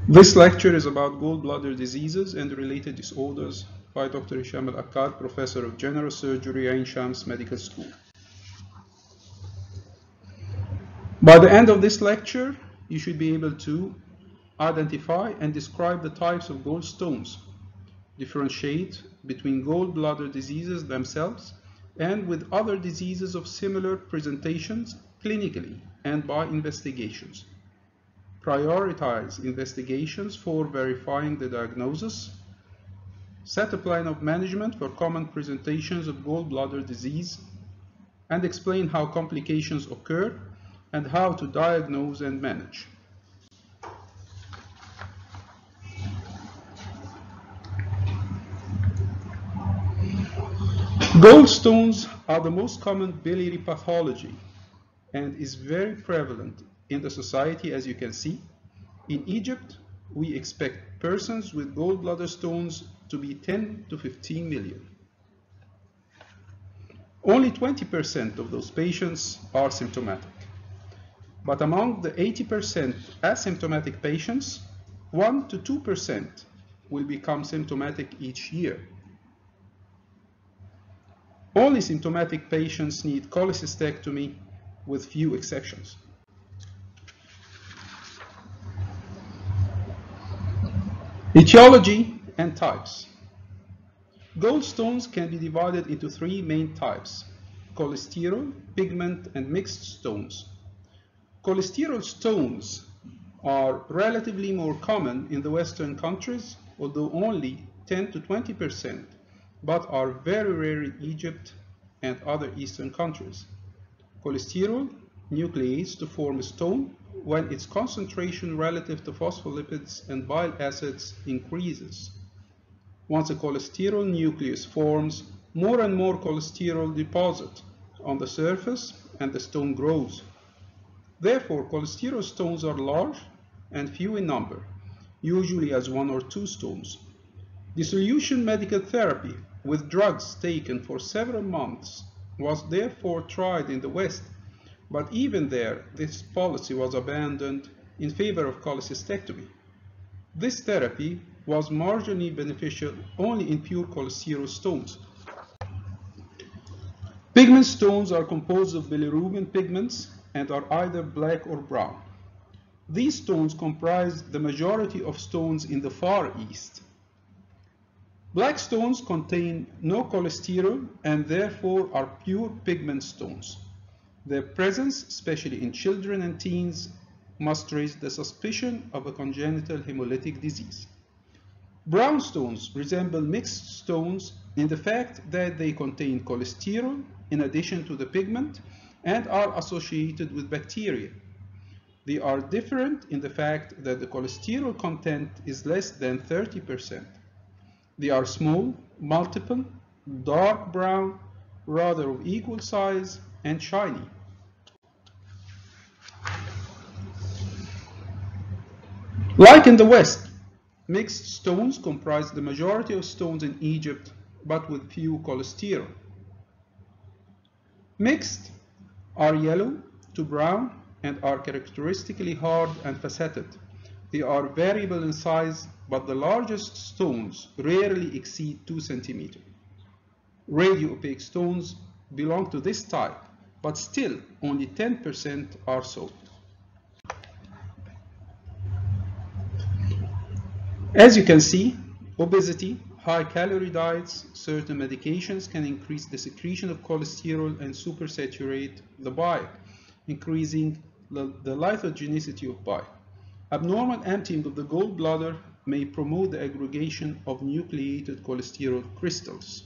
This lecture is about gallbladder diseases and related disorders by Dr. Hisham El-akkad, Professor of General Surgery, Ain Shams Medical School. By the end of this lecture, you should be able to identify and describe the types of gallstones, differentiate between gallbladder diseases themselves and with other diseases of similar presentations clinically and by investigations. Prioritize investigations for verifying the diagnosis, set a plan of management for common presentations of gallbladder disease, and explain how complications occur and how to diagnose and manage. Gallstones are the most common biliary pathology and is very prevalent in the society, as you can see. In Egypt, we expect persons with gallbladder stones to be 10 to 15 million. Only 20% of those patients are symptomatic. But among the 80% asymptomatic patients, 1 to 2% will become symptomatic each year. Only symptomatic patients need cholecystectomy, with few exceptions. Etiology and types. Gallstones can be divided into three main types: cholesterol, pigment, and mixed stones. Cholesterol stones are relatively more common in the Western countries, although only 10 to 20%, but are very rare in Egypt and other Eastern countries. Cholesterol nucleates to form a stone when its concentration relative to phospholipids and bile acids increases. Once a cholesterol nucleus forms, more and more cholesterol deposit on the surface and the stone grows. Therefore, cholesterol stones are large and few in number, usually as 1 or 2 stones. Dissolution medical therapy with drugs taken for several months was therefore tried in the West, but even there, this policy was abandoned in favor of cholecystectomy. This therapy was marginally beneficial only in pure cholesterol stones. Pigment stones are composed of bilirubin pigments and are either black or brown. These stones comprise the majority of stones in the Far East. Black stones contain no cholesterol and therefore are pure pigment stones. Their presence, especially in children and teens, must raise the suspicion of a congenital hemolytic disease. Brown stones resemble mixed stones in the fact that they contain cholesterol in addition to the pigment and are associated with bacteria. They are different in the fact that the cholesterol content is less than 30%. They are small, multiple, dark brown, rather of equal size, and shiny. Like in the West, mixed stones comprise the majority of stones in Egypt, but with few cholesterol. Mixed are yellow to brown and are characteristically hard and faceted. They are variable in size, but the largest stones rarely exceed 2 cm. Radio-opaque stones belong to this type, but still only 10% are so. As you can see, obesity, high-calorie diets, certain medications can increase the secretion of cholesterol and supersaturate the bile, increasing the lithogenicity of bile. Abnormal emptying of the gallbladder may promote the aggregation of nucleated cholesterol crystals.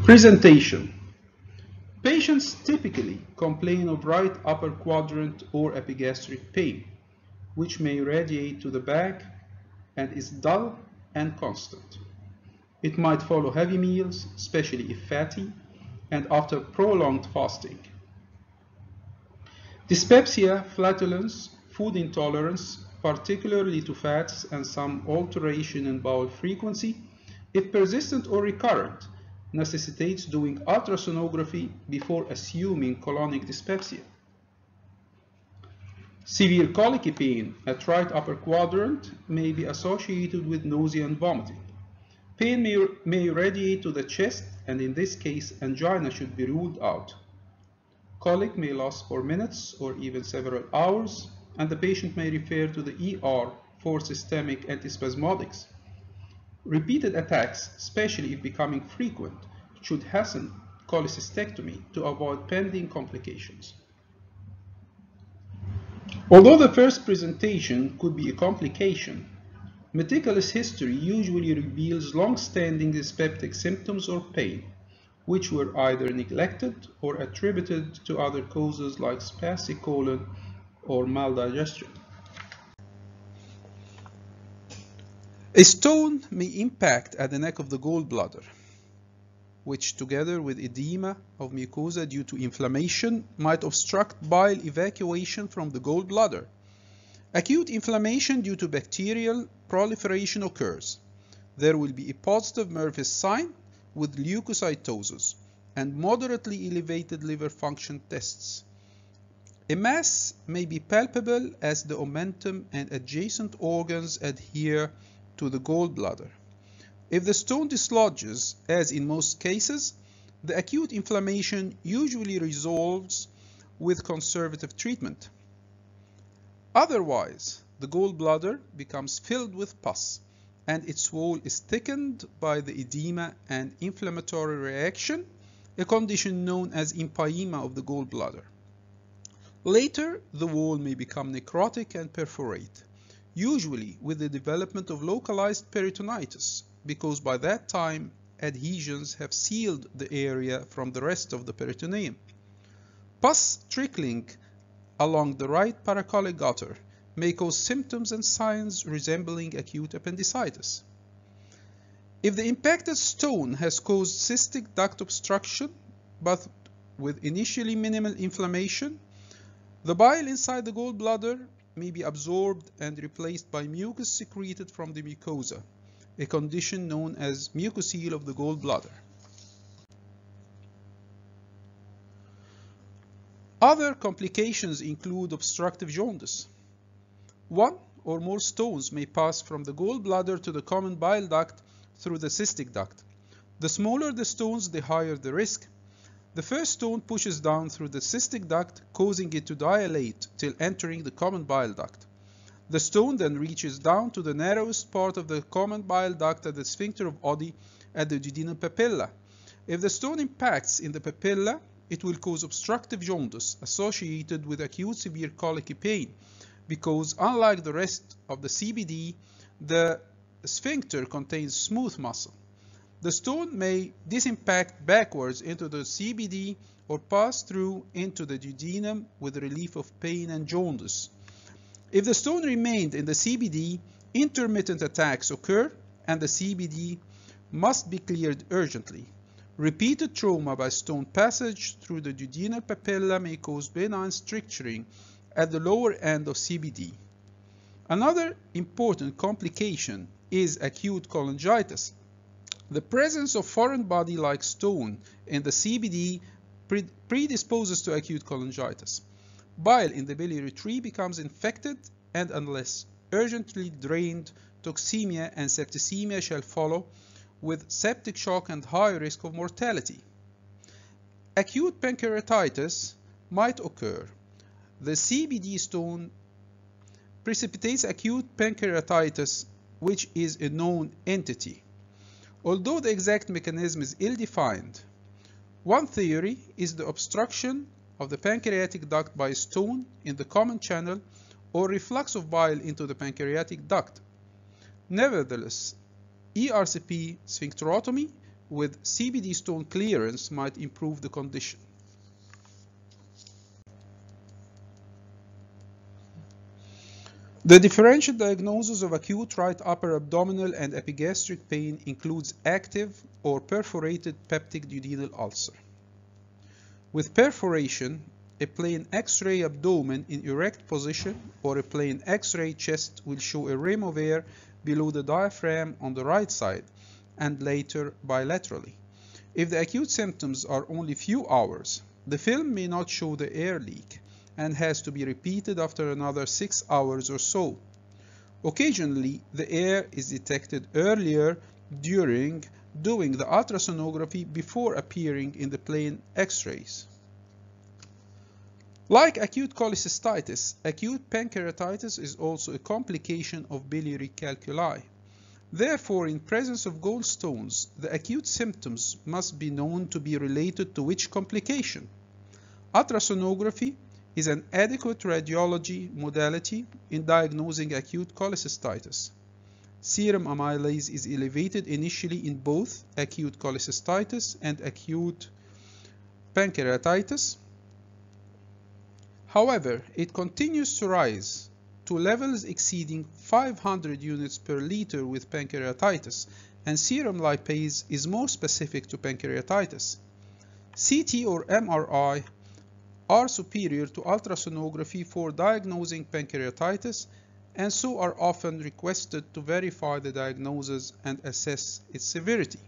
Presentation. Patients typically complain of right upper quadrant or epigastric pain, which may radiate to the back and is dull and constant. It might follow heavy meals, especially if fatty, and after prolonged fasting. Dyspepsia, flatulence, food intolerance, particularly to fats, and some alteration in bowel frequency, if persistent or recurrent, necessitates doing ultrasonography before assuming colonic dyspepsia. Severe colicky pain at right upper quadrant may be associated with nausea and vomiting. Pain may radiate to the chest, and in this case, angina should be ruled out. Colic may last for minutes or even several hours, and the patient may refer to the ER for systemic antispasmodics. Repeated attacks, especially if becoming frequent, should hasten cholecystectomy to avoid pending complications. Although the first presentation could be a complication, meticulous history usually reveals long-standing dyspeptic symptoms or pain, which were either neglected or attributed to other causes like spastic colon or maldigestion. A stone may impact at the neck of the gallbladder, which together with edema of mucosa due to inflammation might obstruct bile evacuation from the gallbladder. Acute inflammation due to bacterial proliferation occurs. There will be a positive Murphy's sign with leukocytosis and moderately elevated liver function tests. A mass may be palpable as the omentum and adjacent organs adhere to the gallbladder. If the stone dislodges, as in most cases, the acute inflammation usually resolves with conservative treatment. Otherwise, the gallbladder becomes filled with pus, and its wall is thickened by the edema and inflammatory reaction, a condition known as empyema of the gallbladder. Later, the wall may become necrotic and perforate, usually with the development of localized peritonitis, because by that time adhesions have sealed the area from the rest of the peritoneum. Pus trickling along the right paracolic gutter may cause symptoms and signs resembling acute appendicitis. If the impacted stone has caused cystic duct obstruction, but with initially minimal inflammation, the bile inside the gallbladder may be absorbed and replaced by mucus secreted from the mucosa, a condition known as mucocele of the gallbladder. Other complications include obstructive jaundice. One or more stones may pass from the gallbladder to the common bile duct through the cystic duct. The smaller the stones, the higher the risk. The first stone pushes down through the cystic duct, causing it to dilate till entering the common bile duct. The stone then reaches down to the narrowest part of the common bile duct at the sphincter of Oddi at the duodenal papilla. If the stone impacts in the papilla, it will cause obstructive jaundice associated with acute severe colicky pain, because unlike the rest of the CBD, the sphincter contains smooth muscle. The stone may disimpact backwards into the CBD or pass through into the duodenum with relief of pain and jaundice. If the stone remained in the CBD, intermittent attacks occur and the CBD must be cleared urgently. Repeated trauma by stone passage through the duodenal papilla may cause benign stricturing at the lower end of CBD. Another important complication is acute cholangitis. The presence of foreign body like stone in the CBD predisposes to acute cholangitis. Bile in the biliary tree becomes infected, and unless urgently drained, toxemia and septicemia shall follow, with septic shock and high risk of mortality. Acute pancreatitis might occur. The CBD stone precipitates acute pancreatitis, which is a known entity. Although the exact mechanism is ill-defined, one theory is the obstruction of the pancreatic duct by a stone in the common channel or reflux of bile into the pancreatic duct. Nevertheless, ERCP sphincterotomy with CBD stone clearance might improve the condition. The differential diagnosis of acute right upper abdominal and epigastric pain includes active or perforated peptic duodenal ulcer. With perforation, a plain X-ray abdomen in erect position or a plain X-ray chest will show a rim of air below the diaphragm on the right side and later bilaterally. If the acute symptoms are only few hours, the film may not show the air leak, and has to be repeated after another 6 hours or so. Occasionally, the air is detected earlier during doing the ultrasonography before appearing in the plain X-rays. Like acute cholecystitis, acute pancreatitis is also a complication of biliary calculi. Therefore, in presence of gallstones, the acute symptoms must be known to be related to which complication. Ultrasonography is an adequate radiology modality in diagnosing acute cholecystitis. Serum amylase is elevated initially in both acute cholecystitis and acute pancreatitis. However, it continues to rise to levels exceeding 500 units per liter with pancreatitis, and serum lipase is more specific to pancreatitis. CT or MRI are superior to ultrasonography for diagnosing pancreatitis, and so are often requested to verify the diagnosis and assess its severity.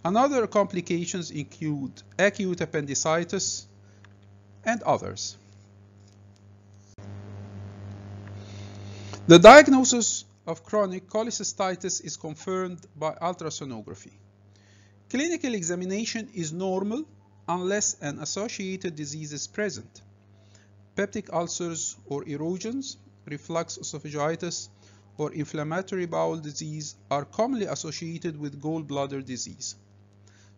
Another complications include acute appendicitis and others. The diagnosis of chronic cholecystitis is confirmed by ultrasonography. Clinical examination is normal unless an associated disease is present. Peptic ulcers or erosions, reflux esophagitis, or inflammatory bowel disease are commonly associated with gallbladder disease.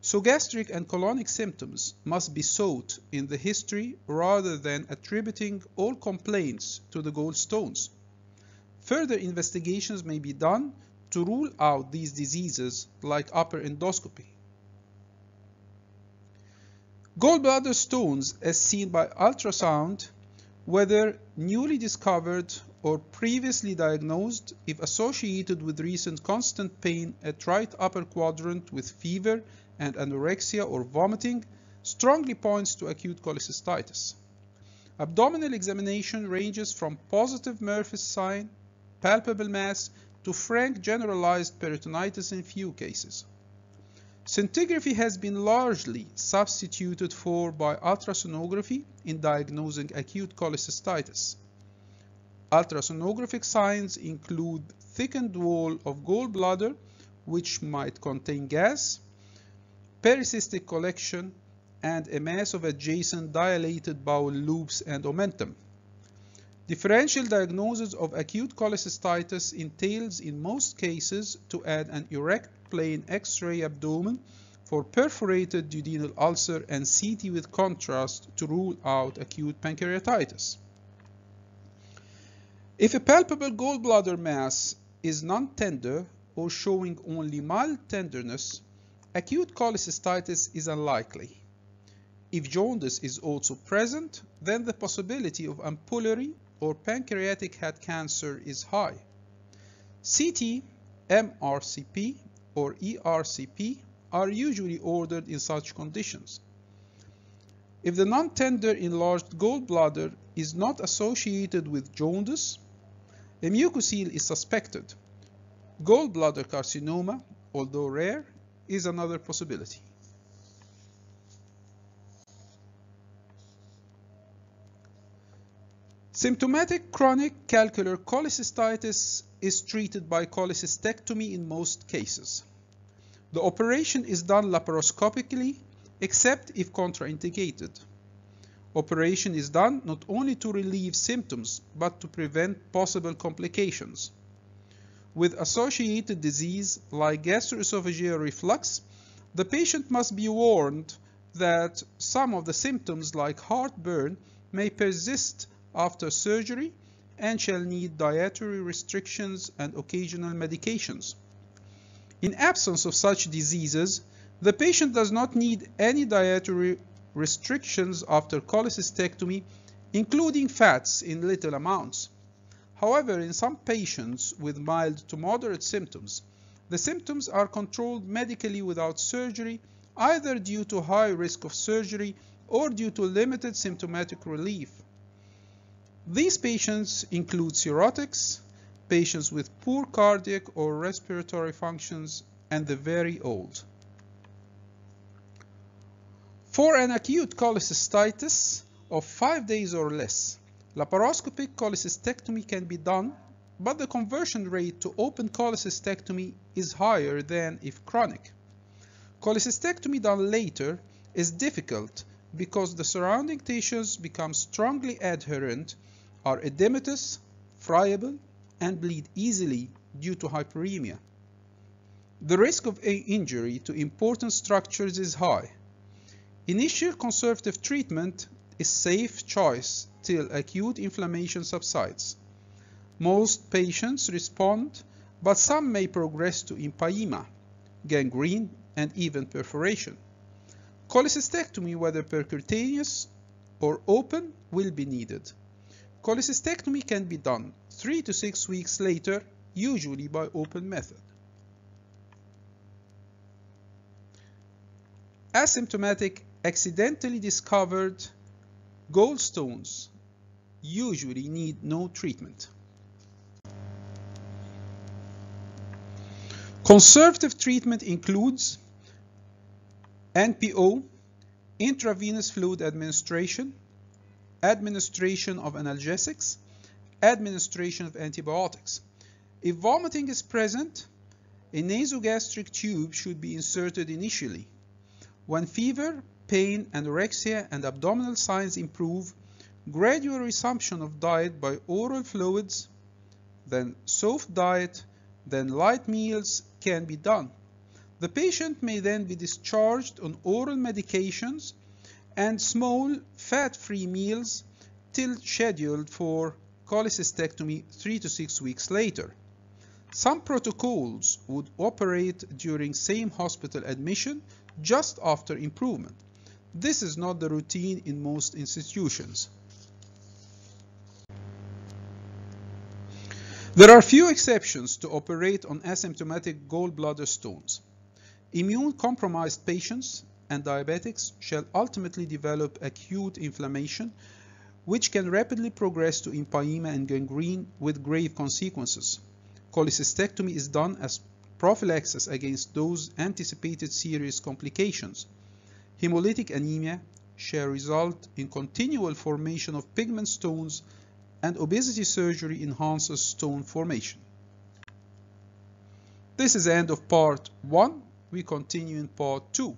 So gastric and colonic symptoms must be sought in the history rather than attributing all complaints to the gallstones. Further investigations may be done to rule out these diseases like upper endoscopy. Gallbladder stones as seen by ultrasound, whether newly discovered or previously diagnosed, if associated with recent constant pain at right upper quadrant with fever and anorexia or vomiting, strongly points to acute cholecystitis. Abdominal examination ranges from positive Murphy's sign, palpable mass, to frank generalized peritonitis in few cases. Scintigraphy has been largely substituted for by ultrasonography in diagnosing acute cholecystitis. Ultrasonographic signs include thickened wall of gallbladder, which might contain gas, pericystic collection, and a mass of adjacent dilated bowel loops and omentum. Differential diagnosis of acute cholecystitis entails in most cases to add an erect plain X-ray abdomen for perforated duodenal ulcer and CT with contrast to rule out acute pancreatitis. If a palpable gallbladder mass is non-tender or showing only mild tenderness, acute cholecystitis is unlikely. If jaundice is also present, then the possibility of ampullary or pancreatic head cancer is high. CT, MRCP, or ERCP are usually ordered in such conditions. If the non-tender enlarged gallbladder is not associated with jaundice, a mucocele is suspected. Gallbladder carcinoma, although rare, is another possibility. Symptomatic chronic calcular cholecystitis is treated by cholecystectomy in most cases. The operation is done laparoscopically, except if contraindicated. Operation is done not only to relieve symptoms, but to prevent possible complications. With associated disease like gastroesophageal reflux, the patient must be warned that some of the symptoms like heartburn may persist after surgery and shall need dietary restrictions and occasional medications. In absence of such diseases, the patient does not need any dietary restrictions after cholecystectomy, including fats in little amounts. However, in some patients with mild to moderate symptoms, the symptoms are controlled medically without surgery, either due to high risk of surgery or due to limited symptomatic relief. These patients include cirrhotics, patients with poor cardiac or respiratory functions, and the very old. For an acute cholecystitis, of 5 days or less, laparoscopic cholecystectomy can be done, but the conversion rate to open cholecystectomy is higher than if chronic. Cholecystectomy done later is difficult because the surrounding tissues become strongly adherent, are edematous, friable, and bleed easily due to hyperemia. The risk of injury to important structures is high. Initial conservative treatment is safe choice till acute inflammation subsides. Most patients respond, but some may progress to empyema, gangrene, and even perforation. Cholecystectomy, whether percutaneous or open, will be needed. Cholecystectomy can be done 3 to 6 weeks later, usually by open method. Asymptomatic, accidentally discovered gallstones usually need no treatment. Conservative treatment includes NPO, intravenous fluid administration, administration of analgesics, administration of antibiotics. If vomiting is present, a nasogastric tube should be inserted initially. When fever, pain, anorexia, and abdominal signs improve, gradual resumption of diet by oral fluids, then soft diet, then light meals can be done. The patient may then be discharged on oral medications and small fat-free meals till scheduled for cholecystectomy 3 to 6 weeks later. Some protocols would operate during same hospital admission just after improvement. This is not the routine in most institutions. There are few exceptions to operate on asymptomatic gallbladder stones. Immune-compromised patients and diabetics shall ultimately develop acute inflammation, which can rapidly progress to empyema and gangrene with grave consequences. Cholecystectomy is done as prophylaxis against those anticipated serious complications. Hemolytic anemia shall result in continual formation of pigment stones, and obesity surgery enhances stone formation. This is the end of part 1. We continue in part 2.